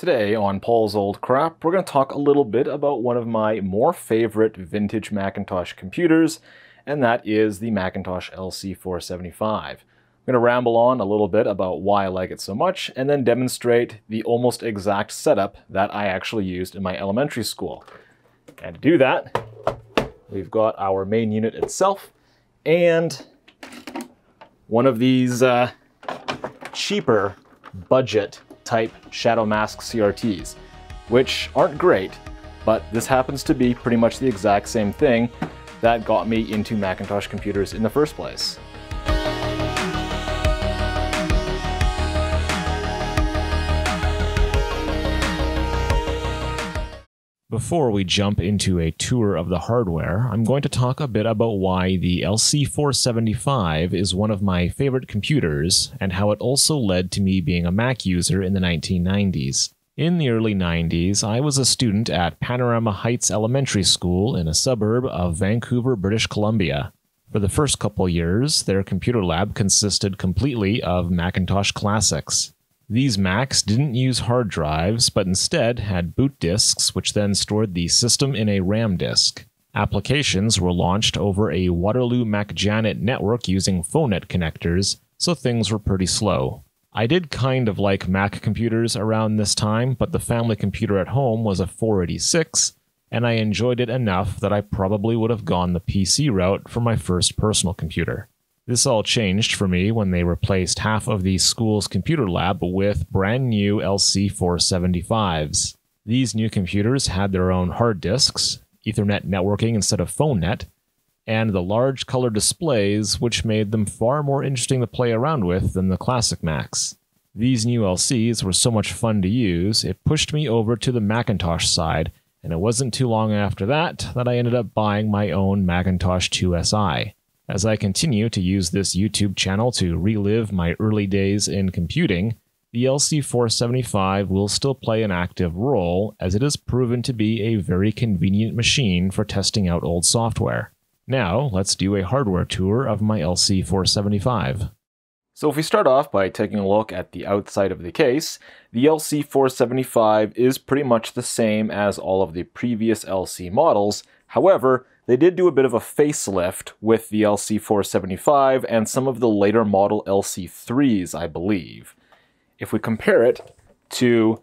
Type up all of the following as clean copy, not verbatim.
Today on Paul's Old Crap, we're going to talk a little bit about one of my more favorite vintage Macintosh computers, and that is the Macintosh LC 475. I'm going to ramble on a little bit about why I like it so much, and then demonstrate the almost exact setup that I actually used in my elementary school. And to do that, we've got our main unit itself, and one of these cheaper budget type shadow mask CRTs, which aren't great, but this happens to be pretty much the exact same thing that got me into Macintosh computers in the first place. Before we jump into a tour of the hardware, I'm going to talk a bit about why the LC475 is one of my favorite computers, and how it also led to me being a Mac user in the 1990s. In the early 90s, I was a student at Panorama Heights Elementary School in a suburb of Vancouver, British Columbia. For the first couple years, their computer lab consisted completely of Macintosh classics. These Macs didn't use hard drives, but instead had boot disks, which then stored the system in a RAM disk. Applications were launched over a Waterloo MacJanet network using PhoneNet connectors, so things were pretty slow. I did kind of like Mac computers around this time, but the family computer at home was a 486, and I enjoyed it enough that I probably would have gone the PC route for my first personal computer. This all changed for me when they replaced half of the school's computer lab with brand new LC475s. These new computers had their own hard disks, Ethernet networking instead of PhoneNet, and the large color displays, which made them far more interesting to play around with than the classic Macs. These new LCs were so much fun to use, it pushed me over to the Macintosh side, and it wasn't too long after that I ended up buying my own Macintosh 2SI. As I continue to use this YouTube channel to relive my early days in computing, the LC475 will still play an active role, as it has proven to be a very convenient machine for testing out old software. Now, let's do a hardware tour of my LC475. So if we start off by taking a look at the outside of the case, the LC475 is pretty much the same as all of the previous LC models. However, they did do a bit of a facelift with the LC475 and some of the later model LC3s, I believe. If we compare it to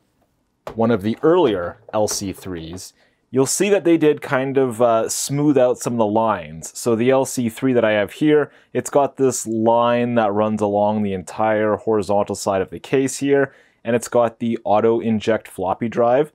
one of the earlier LC3s, you'll see that they did kind of smooth out some of the lines. So the LC3 that I have here, it's got this line that runs along the entire horizontal side of the case here, and it's got the auto-inject floppy drive.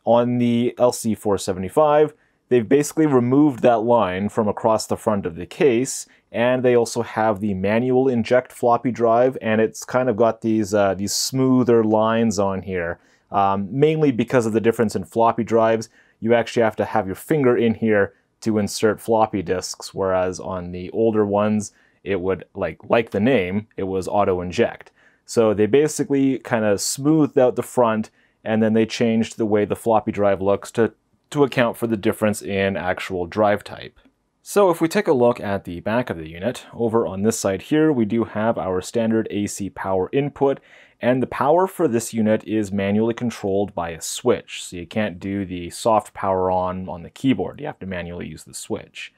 On the LC475, they've basically removed that line from across the front of the case, and they also have the manual inject floppy drive, and it's kind of got these smoother lines on here. Mainly because of the difference in floppy drives, you actually have to have your finger in here to insert floppy disks, whereas on the older ones, it would, like the name, it was auto-inject. So they basically kind of smoothed out the front, and then they changed the way the floppy drive looks to account for the difference in actual drive type. So if we take a look at the back of the unit, over on this side here, we do have our standard AC power input, and the power for this unit is manually controlled by a switch, so you can't do the soft power on the keyboard. You have to manually use the switch.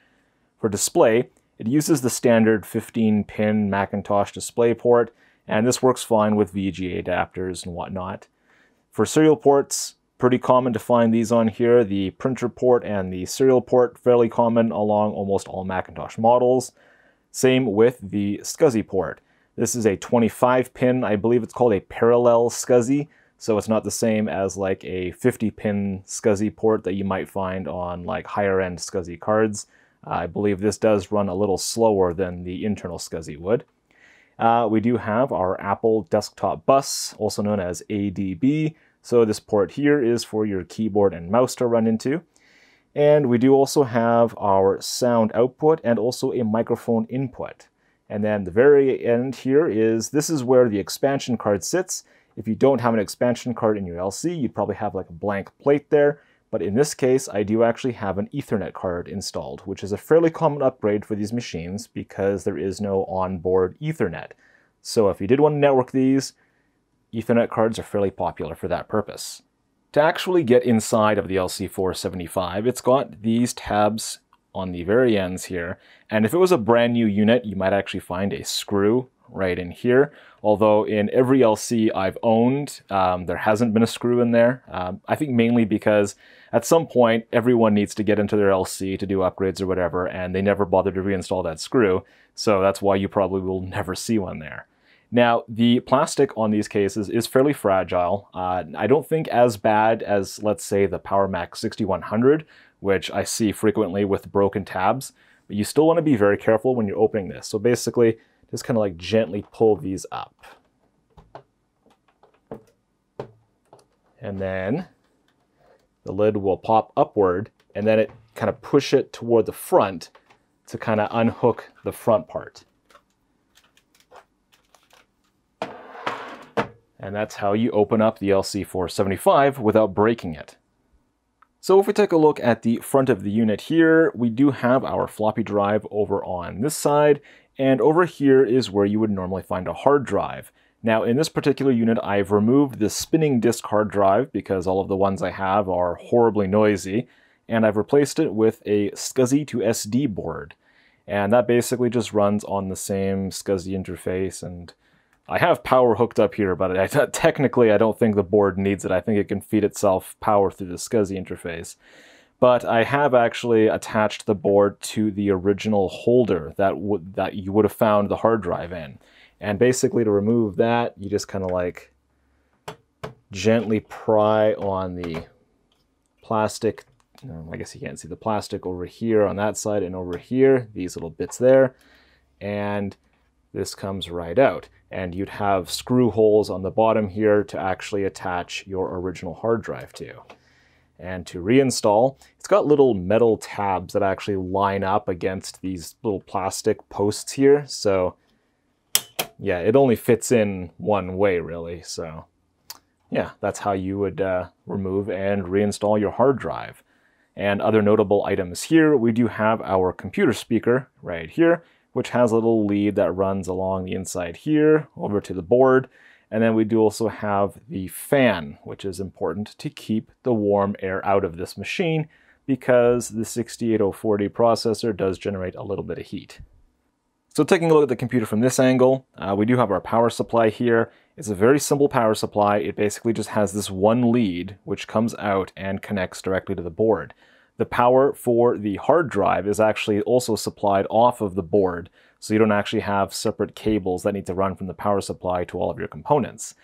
For display, it uses the standard 15-pin Macintosh display port, and this works fine with VGA adapters and whatnot. For serial ports, pretty common to find these on here. The printer port and the serial port, fairly common along almost all Macintosh models. Same with the Scuzzy port. This is a 25-pin, I believe it's called a parallel Scuzzy, so it's not the same as like a 50-pin Scuzzy port that you might find on like higher-end Scuzzy cards. I believe this does run a little slower than the internal Scuzzy would. We do have our Apple desktop bus, also known as ADB. So this port here is for your keyboard and mouse to run into. And we do also have our sound output and also a microphone input. And then the very end here this is where the expansion card sits. If you don't have an expansion card in your LC, you'd probably have like a blank plate there. But in this case, I do actually have an Ethernet card installed, which is a fairly common upgrade for these machines because there is no onboard Ethernet. So if you did want to network these, Ethernet cards are fairly popular for that purpose. To actually get inside of the LC475, it's got these tabs on the very ends here, and if it was a brand new unit, you might actually find a screw right in here, although in every LC I've owned, there hasn't been a screw in there. I think mainly because at some point, everyone needs to get into their LC to do upgrades or whatever, and they never bother to reinstall that screw, so that's why you probably will never see one there. Now, the plastic on these cases is fairly fragile. I don't think as bad as, let's say, the PowerMac 6100, which I see frequently with broken tabs, but you still want to be very careful when you're opening this. So basically, just kind of like gently pull these up. And then the lid will pop upward, and then it kind of push it toward the front to kind of unhook the front part. And that's how you open up the LC475 without breaking it. So if we take a look at the front of the unit here, we do have our floppy drive over on this side, and over here is where you would normally find a hard drive. Now in this particular unit, I've removed the spinning disk hard drive because all of the ones I have are horribly noisy, and I've replaced it with a Scuzzy to SD board. And that basically just runs on the same Scuzzy interface, and I have power hooked up here, but technically I don't think the board needs it. I think it can feed itself power through the Scuzzy interface. But I have actually attached the board to the original holder that you would have found the hard drive in. And basically to remove that, you just kind of like gently pry on the plastic. I guess you can't see the plastic over here on that side and over here, these little bits there. And this comes right out. And you'd have screw holes on the bottom here to actually attach your original hard drive to. And to reinstall, it's got little metal tabs that actually line up against these little plastic posts here. So yeah, it only fits in one way really. So yeah, that's how you would remove and reinstall your hard drive. And other notable items here, we do have our computer speaker right here, which has a little lead that runs along the inside here over to the board. And then we do also have the fan, which is important to keep the warm air out of this machine because the 68040 processor does generate a little bit of heat. So taking a look at the computer from this angle, we do have our power supply here. It's a very simple power supply. It basically just has this one lead which comes out and connects directly to the board. The power for the hard drive is actually also supplied off of the board, so you don't actually have separate cables that need to run from the power supply to all of your components.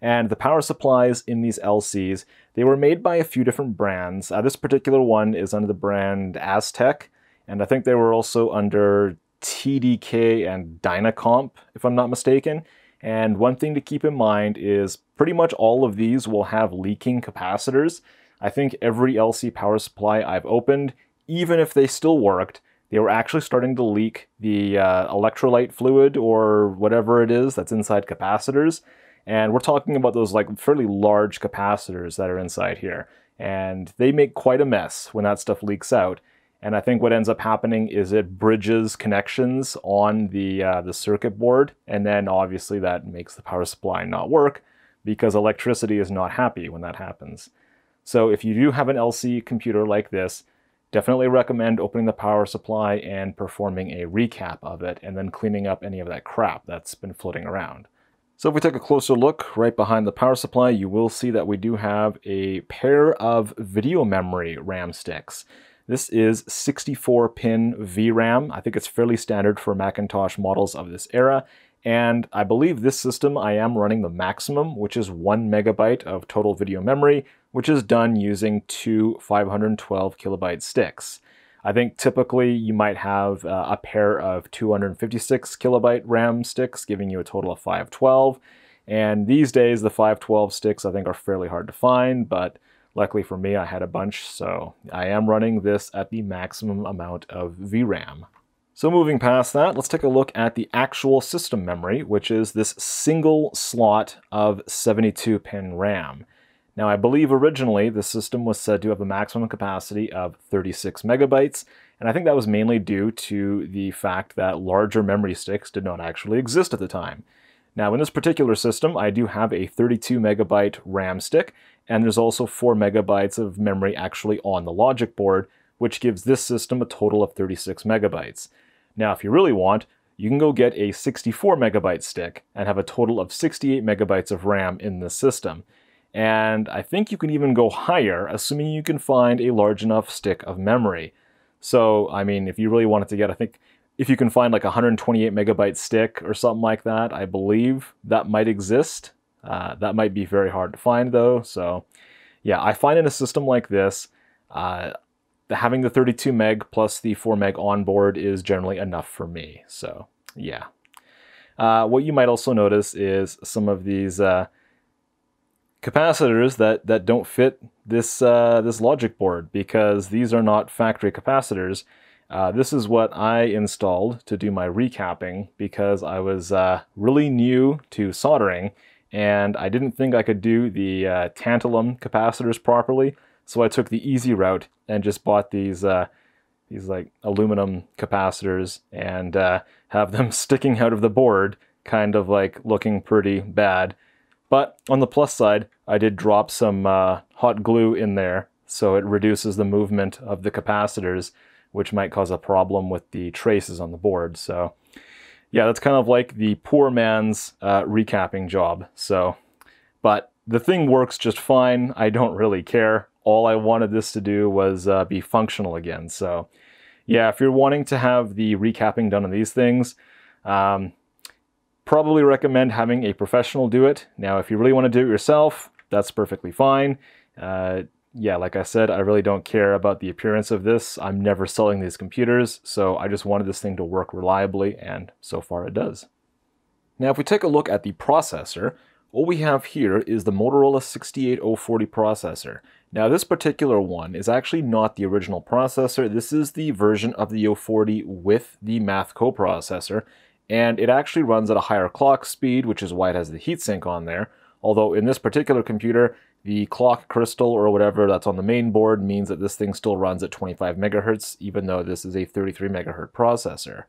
And the power supplies in these LCs, they were made by a few different brands. This particular one is under the brand Aztec, and I think they were also under TDK and Dynacomp, if I'm not mistaken. And one thing to keep in mind is pretty much all of these will have leaking capacitors. I think every LC power supply I've opened, even if they still worked, they were actually starting to leak the electrolyte fluid or whatever it is that's inside capacitors. And we're talking about those like fairly large capacitors that are inside here. And they make quite a mess when that stuff leaks out. And I think what ends up happening is it bridges connections on the circuit board. And then obviously that makes the power supply not work because electricity is not happy when that happens. So if you do have an LC computer like this, definitely recommend opening the power supply and performing a recap of it and then cleaning up any of that crap that's been floating around. So if we take a closer look right behind the power supply, you will see that we do have a pair of video memory RAM sticks. This is 64-pin VRAM. I think it's fairly standard for Macintosh models of this era. And I believe this system I am running the maximum, which is 1 megabyte of total video memory, which is done using two 512 kilobyte sticks. I think typically you might have a pair of 256 kilobyte RAM sticks, giving you a total of 512. And these days, the 512 sticks I think are fairly hard to find, but luckily for me, I had a bunch, so I am running this at the maximum amount of VRAM. So moving past that, let's take a look at the actual system memory, which is this single slot of 72-pin RAM. Now, I believe originally the system was said to have a maximum capacity of 36 megabytes, and I think that was mainly due to the fact that larger memory sticks did not actually exist at the time. Now in this particular system, I do have a 32 megabyte RAM stick, and there's also 4 megabytes of memory actually on the logic board, which gives this system a total of 36 megabytes. Now if you really want, you can go get a 64 megabyte stick and have a total of 68 megabytes of RAM in this system. And I think you can even go higher, assuming you can find a large enough stick of memory. So, I mean, if you really wanted to get, I think, if you can find like a 128 megabyte stick or something like that, I believe that might exist. That might be very hard to find though. So yeah, I find in a system like this, having the 32 meg plus the 4 meg onboard is generally enough for me. So yeah. What you might also notice is some of these capacitors that don't fit this this logic board, because these are not factory capacitors. This is what I installed to do my recapping because I was really new to soldering and I didn't think I could do the tantalum capacitors properly, so I took the easy route and just bought these like aluminum capacitors and have them sticking out of the board, kind of like looking pretty bad. But on the plus side, I did drop some hot glue in there, so it reduces the movement of the capacitors, which might cause a problem with the traces on the board. So yeah, that's kind of like the poor man's recapping job. So, but the thing works just fine. I don't really care. All I wanted this to do was be functional again. So yeah, if you're wanting to have the recapping done on these things, probably recommend having a professional do it. Now, if you really want to do it yourself, that's perfectly fine. Yeah, like I said, I really don't care about the appearance of this. I'm never selling these computers, so I just wanted this thing to work reliably, and so far it does. Now, if we take a look at the processor, what we have here is the Motorola 68040 processor. Now, this particular one is actually not the original processor. This is the version of the 040 with the math coprocessor, and it actually runs at a higher clock speed, which is why it has the heatsink on there. Although in this particular computer, the clock crystal or whatever that's on the main board means that this thing still runs at 25 megahertz, even though this is a 33 megahertz processor.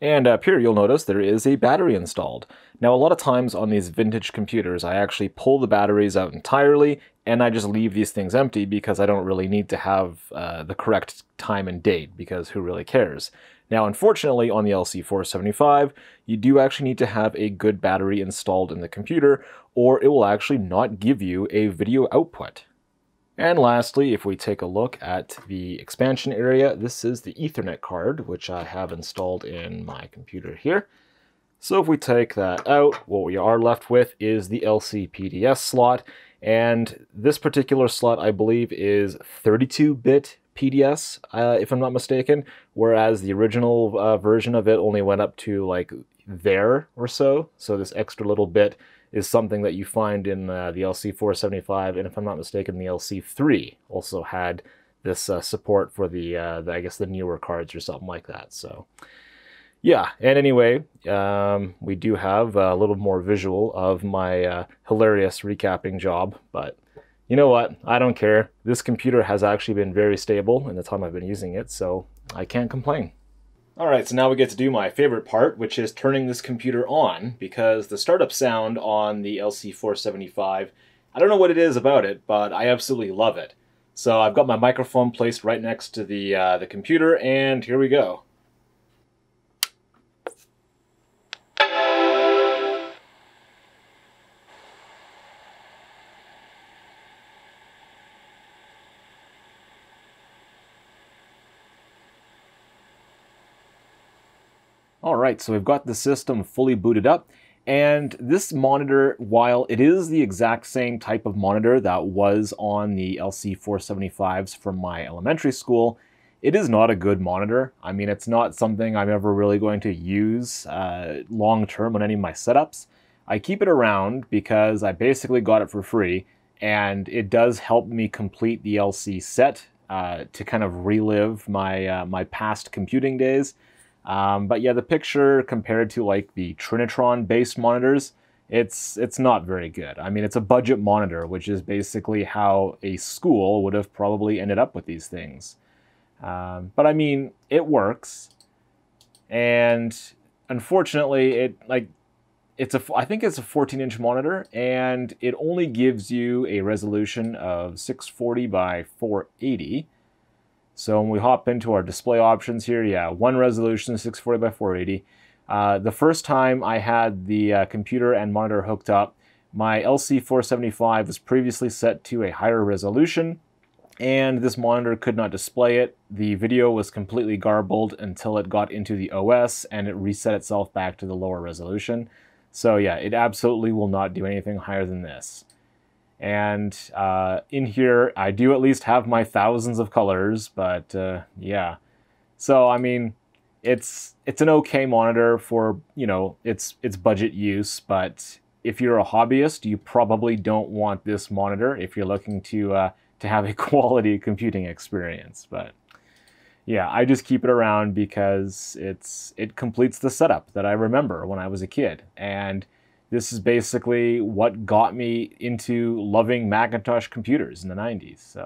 And up here you'll notice there is a battery installed. Now a lot of times on these vintage computers, I actually pull the batteries out entirely and I just leave these things empty because I don't really need to have the correct time and date, because who really cares? Now, unfortunately, on the LC475, you do actually need to have a good battery installed in the computer, or it will actually not give you a video output. And lastly, if we take a look at the expansion area, this is the Ethernet card, which I have installed in my computer here. So if we take that out, what we are left with is the LCPDS slot, and this particular slot, I believe, is 32-bit PDS, if I'm not mistaken, whereas the original version of it only went up to like there or so. So this extra little bit is something that you find in the LC475, and if I'm not mistaken, the LC3 also had this support for the I guess the newer cards or something like that. So yeah, and anyway, we do have a little more visual of my hilarious recapping job, but you know what? I don't care. This computer has actually been very stable in the time I've been using it, so I can't complain. Alright, so now we get to do my favorite part, which is turning this computer on, because the startup sound on the LC475, I don't know what it is about it, but I absolutely love it. So I've got my microphone placed right next to the computer, and here we go. Alright, so we've got the system fully booted up, and this monitor, while it is the exact same type of monitor that was on the LC475s from my elementary school, it is not a good monitor. I mean, it's not something I'm ever really going to use long-term on any of my setups. I keep it around because I basically got it for free, and it does help me complete the LC set to kind of relive my, my past computing days. But yeah, the picture compared to like the Trinitron-based monitors, it's not very good. I mean, it's a budget monitor, which is basically how a school would have probably ended up with these things. But I mean, it works, and unfortunately, it I think it's a 14-inch monitor, and it only gives you a resolution of 640 by 480. So when we hop into our display options here, yeah, one resolution, 640 by 480. The first time I had the computer and monitor hooked up, my LC475 was previously set to a higher resolution, and this monitor could not display it. The video was completely garbled until it got into the OS, and it reset itself back to the lower resolution. So yeah, it absolutely will not do anything higher than this. And in here, I do at least have my thousands of colors, but yeah. So I mean, it's an okay monitor for, you know, its budget use, but if you're a hobbyist, you probably don't want this monitor if you're looking to have a quality computing experience. But yeah, I just keep it around because it completes the setup that I remember when I was a kid. And this is basically what got me into loving Macintosh computers in the 90s.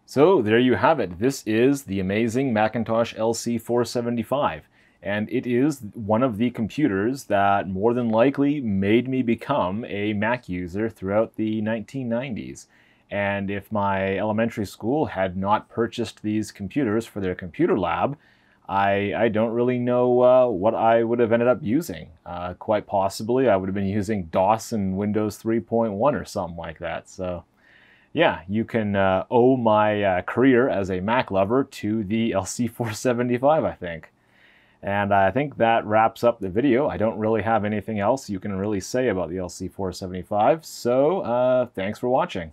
So there you have it. This is the amazing Macintosh LC 475. And it is one of the computers that more than likely made me become a Mac user throughout the 1990s. And if my elementary school had not purchased these computers for their computer lab, I don't really know what I would have ended up using. Quite possibly, I would have been using DOS and Windows 3.1 or something like that. So yeah, you can owe my career as a Mac lover to the LC475, I think. And I think that wraps up the video. I don't really have anything else you can really say about the LC475. So thanks for watching.